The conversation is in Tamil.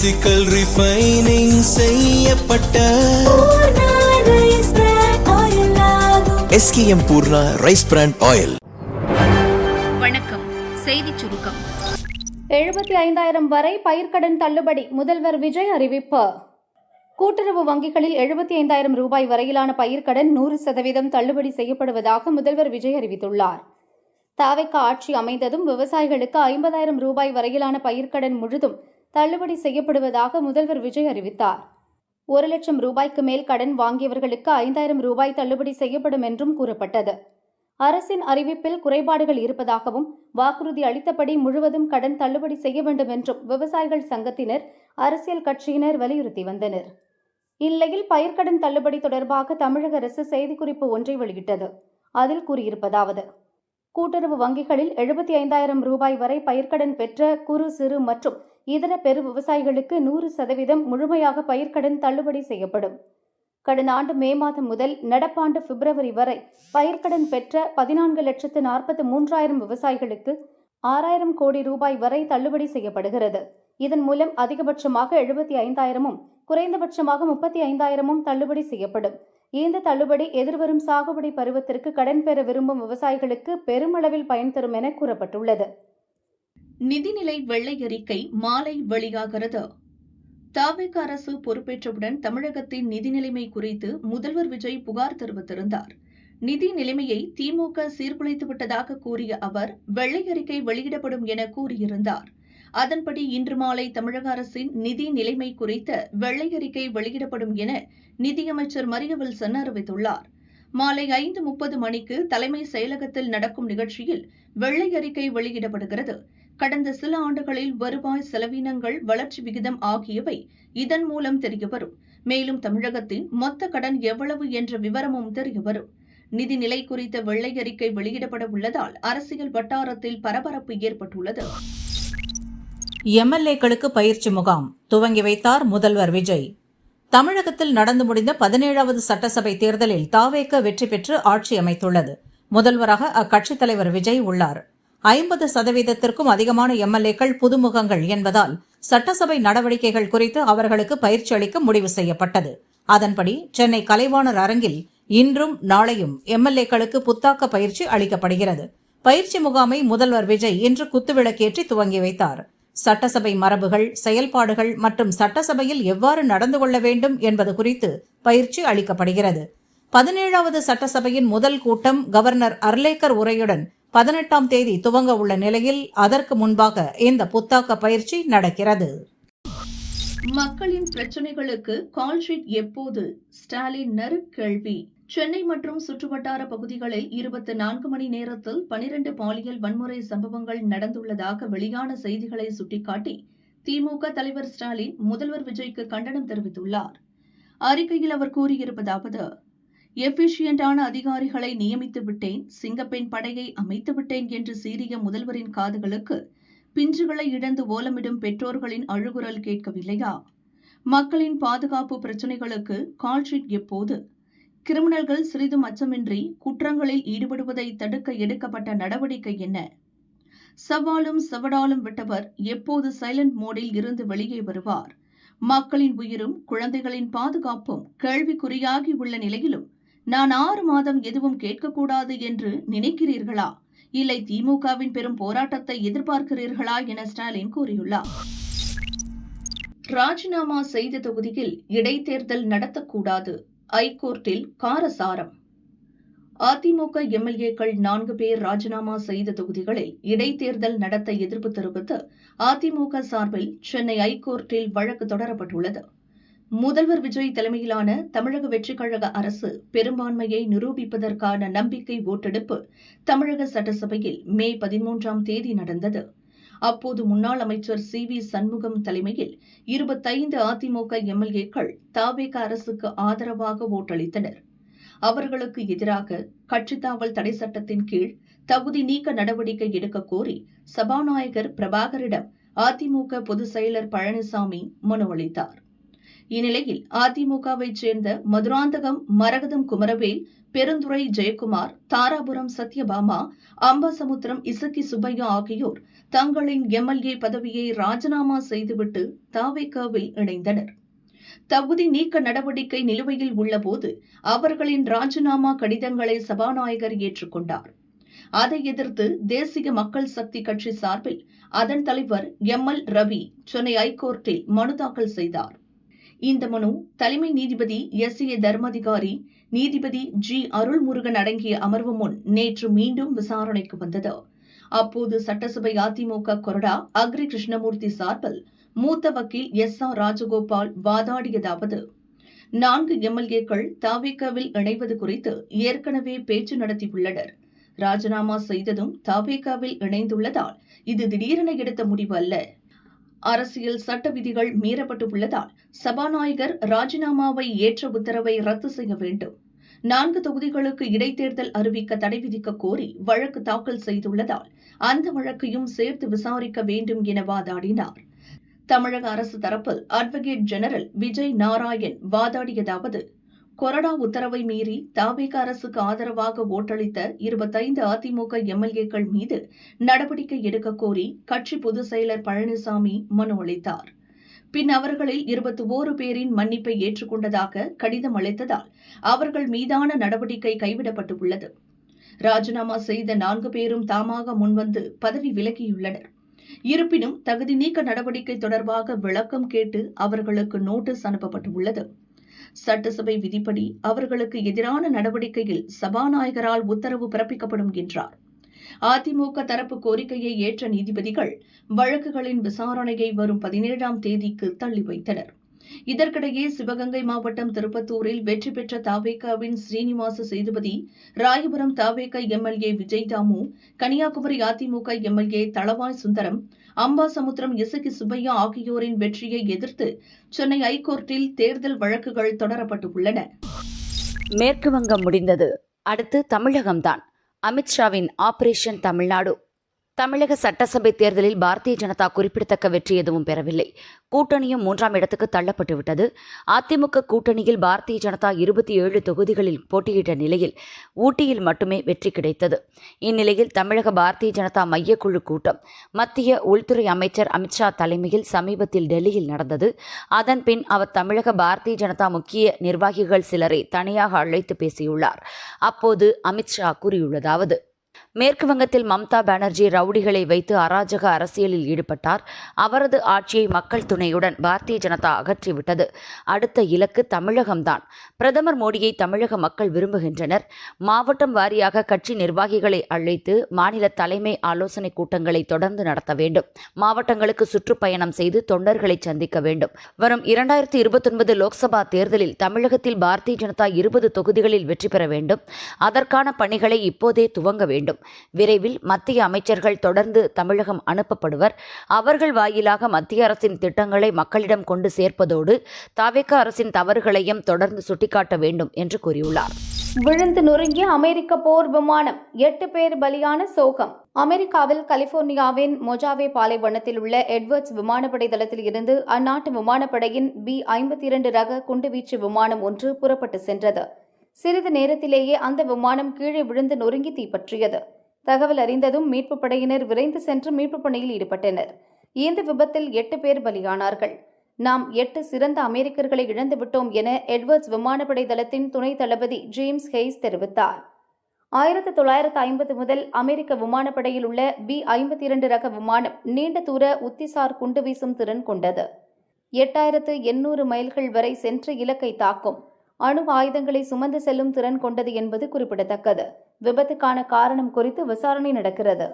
பிசிக்கல் ரிஃபைனிங் செய்யப்பட்ட SKM Poorna rice brand oil. வணக்கம். செய்திச் சுருக்கம். 75,000 வரை பயிர்க்கடன் தள்ளுபடி, முதல்வர் விஜய் அறிவிப்பு. கூட்டுறவு வங்கிகளில் 75,000 ரூபாய் வரையிலான பயிர்க்கடன் 100% தள்ளுபடி செய்யப்படுவதாக முதல்வர் விஜய் அறிவித்துள்ளார். தாவேக ஆட்சி அமைந்ததும் விவசாயிகளுக்கு 50,000 ரூபாய் வரையிலான பயிர்க்கடன் முழுதும் தள்ளுபடி செய்யப்படுவதாக முதல்வர் விஜய் அறிவித்தார். 1,00,000 ரூபாய்க்கு மேல் கடன் வாங்கியவர்களுக்கு 5,000 ரூபாய் தள்ளுபடி செய்யப்படும் என்றும் கூறப்பட்டது. அரசின் அறிவிப்பில் குறைபாடுகள் இருப்பதாகவும் வாக்குறுதி அளித்தபடி முழுவதும் கடன் தள்ளுபடி செய்ய வேண்டும் என்றும் விவசாயிகள் சங்கத்தினர், அரசியல் கட்சியினர் வலியுறுத்தி வந்தனர். இந்நிலையில் பயிர்க்கடன் தள்ளுபடி தொடர்பாக தமிழக அரசு செய்திக்குறிப்பு ஒன்றை வெளியிட்டது. அதில் கூறியிருப்பதாவது: கூட்டுறவு வங்கிகளில் 75,000 ரூபாய் வரை பயிர்க்கடன் பெற்ற குறு, சிறு மற்றும் இதர பெரு விவசாயிகளுக்கு 100% முழுமையாக பயிர்க்கடன் தள்ளுபடி செய்யப்படும். கடந்த ஆண்டு மே மாதம் முதல் நடப்பாண்டு பிப்ரவரி வரை பயிர்க்கடன் பெற்ற 14,43,000 விவசாயிகளுக்கு 6,000 கோடி ரூபாய் வரை தள்ளுபடி செய்யப்படுகிறது. இதன் மூலம் அதிகபட்சமாக 75,000-ம் குறைந்தபட்சமாக 35,000-ம் தள்ளுபடி செய்யப்படும். இந்த தள்ளுபடி எதிர்வரும் சாகுபடி பருவத்திற்கு கடன் பெற விரும்பும் விவசாயிகளுக்கு பெருமளவில் பயன் தரும் என கூறப்பட்டுள்ளது. நிதிநிலை வெள்ளை அறிக்கை மாலை வெளியாகிறது. தாவேக அரசு பொறுப்பேற்றவுடன் தமிழகத்தின் நிதி நிலைமை குறித்து முதல்வர் விஜய் புகார் தெரிவித்திருந்தார். நிதி நிலைமையை திமுக சீர்குலைத்துவிட்டதாக கூறிய அவர் வெள்ளை அறிக்கை வெளியிடப்படும் என கூறியிருந்தார். அதன்படி இன்று மாலை தமிழக அரசின் நிதி நிலைமை குறித்த வெள்ளை அறிக்கை வெளியிடப்படும் என நிதியமைச்சர் மரிய வில்சன் அறிவித்துள்ளார். மாலை 5:30 மணிக்கு தலைமை செயலகத்தில் நடக்கும் நிகழ்ச்சியில் வெள்ளை அறிக்கை வெளியிடப்படுகிறது. கடந்த சில ஆண்டுகளில் வருவாய், செலவினங்கள், வளர்ச்சி விகிதம் ஆகியவை இதன் மூலம் தெரியவரும். மேலும் தமிழகத்தின் மொத்த கடன் எவ்வளவு என்ற விவரமும் தெரியவரும். நிதிநிலை குறித்த வெள்ளை அறிக்கை வெளியிடப்பட உள்ளதால் அரசியல் வட்டாரத்தில் பரபரப்பு ஏற்பட்டுள்ளது. எம்எல்ஏக்களுக்கு பயிற்சி முகாம் துவங்கி வைத்தார் முதல்வர் விஜய். தமிழகத்தில் நடந்து முடிந்த 17வது சட்டசபை தேர்தலில் தாவேக வெற்றி பெற்று ஆட்சி அமைத்துள்ளது. முதல்வராக அக்கட்சித் தலைவர் விஜய் உள்ளார். 50%த்திற்கும் அதிகமான எம்எல்ஏக்கள் புதுமுகங்கள் என்பதால் சட்டசபை நடவடிக்கைகள் குறித்து அவர்களுக்கு பயிற்சி அளிக்க முடிவு செய்யப்பட்டது. அதன்படி சென்னை கலைவாணர் அரங்கில் இன்றும் நாளையும் எம்எல்ஏக்களுக்கு புத்தாக்க பயிற்சி அளிக்கப்படுகிறது. பயிற்சி முகாமை முதல்வர் விஜய் இன்று குத்துவிளக்கேற்றி துவங்கி வைத்தார். சட்டசபை மரபுகள், செயல்பாடுகள் மற்றும் சட்டசபையில் எவ்வாறு நடந்து கொள்ள வேண்டும் என்பது குறித்து பயிற்சி அளிக்கப்படுகிறது. 17வது சட்டசபையின் முதல் கூட்டம் கவர்னர் அர்லேக்கர் உரையுடன் 18ஆம் தேதி துவங்க உள்ள நிலையில் அதற்கு முன்பாக இந்த புத்தாக்க பயிற்சி நடக்கிறது. மக்களின் பிரச்சினைகளுக்கு கால்ஷீட் எப்போது? ஸ்டாலின் நறுக்கேள்வி. சென்னை மற்றும் சுற்றுவட்டார பகுதிகளில் 24 மணி நேரத்தில் 12 பாலியல் வன்முறை சம்பவங்கள் நடந்துள்ளதாக வெளியான செய்திகளை சுட்டிக்காட்டி திமுக தலைவர் ஸ்டாலின் முதல்வர் விஜய்க்கு கண்டனம் தெரிவித்துள்ளார். அறிக்கையில் அவர் கூறியிருப்பதாவது: எஃபிஷியன்டான அதிகாரிகளை நியமித்து விட்டேன், சிங்கப்பெண் படையை அமைத்து விட்டேன் என்று சீறிய முதல்வரின் காதுகளுக்கு பிஞ்சுகளை இழந்து ஓலமிடும் பெற்றோர்களின் அழுகுரல் கேட்கவில்லையா? மக்களின் பாதுகாப்பு பிரச்சினைகளுக்கு கால்ஷீட் எப்போது? கிரிமினல்கள் சிறிதும் அச்சமின்றி குற்றங்களில் ஈடுபடுவதை தடுக்க எடுக்கப்பட்ட நடவடிக்கை என்ன? சவாலும் சவடாலும் விட்டவர் எப்போது சைலண்ட் மோடில் இருந்து வெளியே வருவார்? மக்களின் உயிரும் குழந்தைகளின் பாதுகாப்பும் கேள்விக்குறியாகி உள்ள நிலையிலும் நான் 6 மாதம் எதுவும் கேட்கக்கூடாது என்று நினைக்கிறீர்களா? இல்லை திமுகவின் பெரும் போராட்டத்தை எதிர்பார்க்கிறீர்களா என ஸ்டாலின் கூறியுள்ளார். ராஜினாமா செய்த தொகுதியில் இடைத்தேர்தல் நடத்தக்கூடாது, ஐகோர்ட்டில் காரசாரம். அதிமுக எம்எல்ஏக்கள் 4 பேர் ராஜினாமா செய்த தொகுதிகளில் இடைத்தேர்தல் நடத்த எதிர்ப்பு தெரிவித்து அதிமுக சார்பில் சென்னை ஐகோர்ட்டில் வழக்கு தொடரப்பட்டுள்ளது. முதல்வர் விஜய் தலைமையிலான தமிழக வெற்றிக் கழக அரசு பெரும்பான்மையை நிரூபிப்பதற்கான நம்பிக்கை ஓட்டெடுப்பு தமிழக சட்டசபையில் மே 13ஆம் தேதி நடந்தது. அப்போது முன்னாள் அமைச்சர் CV சண்முகம் தலைமையில் 25 அதிமுக எம்எல்ஏக்கள் தாவேக அரசுக்கு ஆதரவாக ஓட்டளித்தனர். அவர்களுக்கு எதிராக கட்சித்தாவல் தடை சட்டத்தின் கீழ் தகுதி நீக்க நடவடிக்கை எடுக்க கோரி சபாநாயகர் பிரபாகரிடம் அதிமுக பொதுச் செயலர் பழனிசாமி மனு அளித்தார். இந்நிலையில் அதிமுகவைச் சேர்ந்த மதுராந்தகம், மரகதம் குமரவேல், பெருந்துறை ஜெயக்குமார், தாராபுரம் சத்யபாமா, அம்பாசமுத்திரம் இசக்கி சுப்பையா ஆகியோர் தங்களின் எம்எல்ஏ பதவியை ராஜினாமா செய்துவிட்டு தவேகாவில் இணைந்தனர். தகுதி நீக்க நடவடிக்கை நிலுவையில் உள்ளபோது அவர்களின் ராஜினாமா கடிதங்களை சபாநாயகர் ஏற்றுக்கொண்டார். அதை எதிர்த்து தேசிய மக்கள் சக்தி கட்சி சார்பில் அதன் தலைவர் எம்.எல். ரவி சென்னை ஐகோர்ட்டில் மனு தாக்கல் செய்தார். இந்த மனு தலைமை நீதிபதி எஸ்.ஏ. தர்மாதிகாரி, நீதிபதி ஜி. அருள்முருகன் அடங்கிய அமர்வு முன் நேற்று மீண்டும் விசாரணைக்கு வந்தது. அப்போது சட்டசபை அதிமுக கொறடா அக்ரி கிருஷ்ணமூர்த்தி சார்பில் மூத்த வக்கீல் எஸ்.ஆர். ராஜகோபால் வாதாடியதாவது: 4 எம்எல்ஏக்கள் தவேகாவில் இணைவது குறித்து ஏற்கனவே பேச்சு நடத்தியுள்ளனர். ராஜினாமா செய்ததும் தவேகாவில் இணைந்துள்ளதால் இது திடீரென எடுத்த முடிவு அல்ல. அரசியல் சட்ட விதிகள் மீறப்பட்டுள்ளதால் சபாநாயகர் ராஜினாமாவை ஏற்ற உத்தரவை ரத்து செய்ய வேண்டும். 4 தொகுதிகளுக்கு இடைத்தேர்தல் அறிவிக்க தடை விதிக்க கோரி வழக்கு தாக்கல் செய்துள்ளதால் அந்த வழக்கையும் சேர்த்து விசாரிக்க வேண்டும் என வாதாடினார். தமிழக அரசு தரப்பில் அட்வொகேட் ஜெனரல் விஜய் நாராயண் வாதாடியதாவது: கொறடா உத்தரவை மீறி தவேகா அரசுக்கு ஆதரவாக ஓட்டளித்த 25 அதிமுக எம்எல்ஏக்கள் மீது நடவடிக்கை எடுக்க கோரி கட்சி பொதுச் செயலர் பழனிசாமி மனு அளித்தார். பின் அவர்களில் 21 பேரின் மன்னிப்பை ஏற்றுக்கொண்டதாக கடிதம் அளித்ததால் அவர்கள் மீதான நடவடிக்கை கைவிடப்பட்டுள்ளது. ராஜினாமா செய்த 4 பேரும் தாமாக முன்வந்து பதவி விலகியுள்ளனர். இருப்பினும் தகுதி நீக்க நடவடிக்கை தொடர்பாக விளக்கம் கேட்டு அவர்களுக்கு நோட்டீஸ் அனுப்பப்பட்டுள்ளது. சட்டசபை விதிப்படி அவர்களுக்கு எதிரான நடவடிக்கையில் சபாநாயகரால் உத்தரவு பிறப்பிக்கப்படும் என்றார். அதிமுக தரப்பு கோரிக்கையை ஏற்ற நீதிபதிகள் வழக்குகளின் விசாரணையை வரும் 17ஆம் தேதிக்கு தள்ளி வைத்தனர். இதற்கிடையே சிவகங்கை மாவட்டம் திருப்பத்தூரில் வெற்றி பெற்ற தவேகாவின் ஸ்ரீனிவாச சேதுபதி, ராயபுரம் தவேகா எம்எல்ஏ விஜய் தாமு, கன்னியாகுமரி அதிமுக எம்எல்ஏ தளவாய் சுந்தரம், அம்பாசமுத்திரம் இசக்கி சுப்பையா ஆகியோரின் வெற்றியை எதிர்த்து சென்னை ஐகோர்ட்டில் தேர்தல் வழக்குகள் தொடரப்பட்டுள்ளன. மேற்கு வங்கம் முடிந்தது, அடுத்து தமிழகம்தான். அமித்ஷாவின் ஆபரேஷன் தமிழ்நாடு. தமிழக சட்டசபை தேர்தலில் பாரதிய ஜனதா குறிப்பிடத்தக்க வெற்றி எதுவும் பெறவில்லை. கூட்டணியும் 3ஆம் இடத்துக்கு தள்ளப்பட்டுவிட்டது. அதிமுக கூட்டணியில் பாரதிய ஜனதா 27 தொகுதிகளில் போட்டியிட்ட நிலையில் ஊட்டியில் மட்டுமே வெற்றி கிடைத்தது. இந்நிலையில் தமிழக பாரதிய ஜனதா மையக்குழு கூட்டம் மத்திய உள்துறை அமைச்சர் அமித்ஷா தலைமையில் சமீபத்தில் டெல்லியில் நடந்தது. அதன்பின் அவர் தமிழக பாரதிய ஜனதா முக்கிய நிர்வாகிகள் சிலரை தனியாக அழைத்து பேசியுள்ளார். அப்போது அமித்ஷா கூறியுள்ளதாவது: மேற்கு வங்கத்தில் மம்தா பானர்ஜி ரவுடிகளை வைத்து அராஜக அரசியலில் ஈடுபட்டார். அவரது ஆட்சியை மக்கள் துணையுடன் பாரதிய ஜனதா அகற்றிவிட்டது. அடுத்த இலக்கு தமிழகம்தான். பிரதமர் மோடியை தமிழக மக்கள் விரும்புகின்றனர். மாவட்டம் வாரியாக கட்சி நிர்வாகிகளை அழைத்து மாநில தலைமை ஆலோசனை கூட்டங்களை தொடர்ந்து நடத்த வேண்டும். மாவட்டங்களுக்கு சுற்றுப்பயணம் செய்து தொண்டர்களை சந்திக்க வேண்டும். வரும் 2029 லோக்சபா தேர்தலில் தமிழகத்தில் பாரதிய ஜனதா 20 தொகுதிகளில் வெற்றி பெற வேண்டும். அதற்கான பணிகளை இப்போதே துவங்க வேண்டும். விரைவில் மத்திய அமைச்சர்கள் தொடர்ந்து தமிழகம் அனுப்பப்படுவர். அவர்கள் வாயிலாக மத்திய அரசின் திட்டங்களை மக்களிடம் கொண்டு சேர்ப்பதோடு தவேகா அரசின் தவறுகளையும் தொடர்ந்து சுட்டிக்காட்ட வேண்டும் என்று கூறியுள்ளார். விழுந்து நொறுங்கிய அமெரிக்க போர் விமானம், 8 பேர் பலியான சோகம். அமெரிக்காவில் கலிபோர்னியாவின் மொஜாவே பாலைவனத்தில் உள்ள எட்வர்ட்ஸ் விமானப்படை தளத்தில் இருந்து அந்நாட்டு விமானப்படையின் B-52 ரக குண்டுவீச்சு விமானம் ஒன்று புறப்பட்டு சென்றது. சிறிது நேரத்திலேயே அந்த விமானம் கீழே விழுந்து நொறுங்கி தீப்பற்றியது. தகவல் அறிந்ததும் மீட்புப் படையினர் விரைந்து சென்று மீட்புப் பணியில் ஈடுபட்டனர். இந்த விபத்தில் 8 பேர் பலியானார்கள். நாம் 8 சிறந்த அமெரிக்கர்களை இழந்துவிட்டோம் என எட்வர்ட்ஸ் விமானப்படை தளத்தின் துணை தளபதி ஜேம்ஸ் ஹெய்ஸ் தெரிவித்தார். 1950 முதல் அமெரிக்க விமானப்படையில் உள்ள B-52 ரக விமானம் நீண்ட தூர உத்திசார் குண்டு வீசும் திறன் கொண்டது. 8800 மைல்கள் வரை சென்று இலக்கை தாக்கும் அணு ஆயுதங்களை சுமந்து செல்லும் திறன் கொண்டது என்பது குறிப்பிடத்தக்கது. விபத்துக்கான காரணம் குறித்து விசாரணை நடக்கிறது.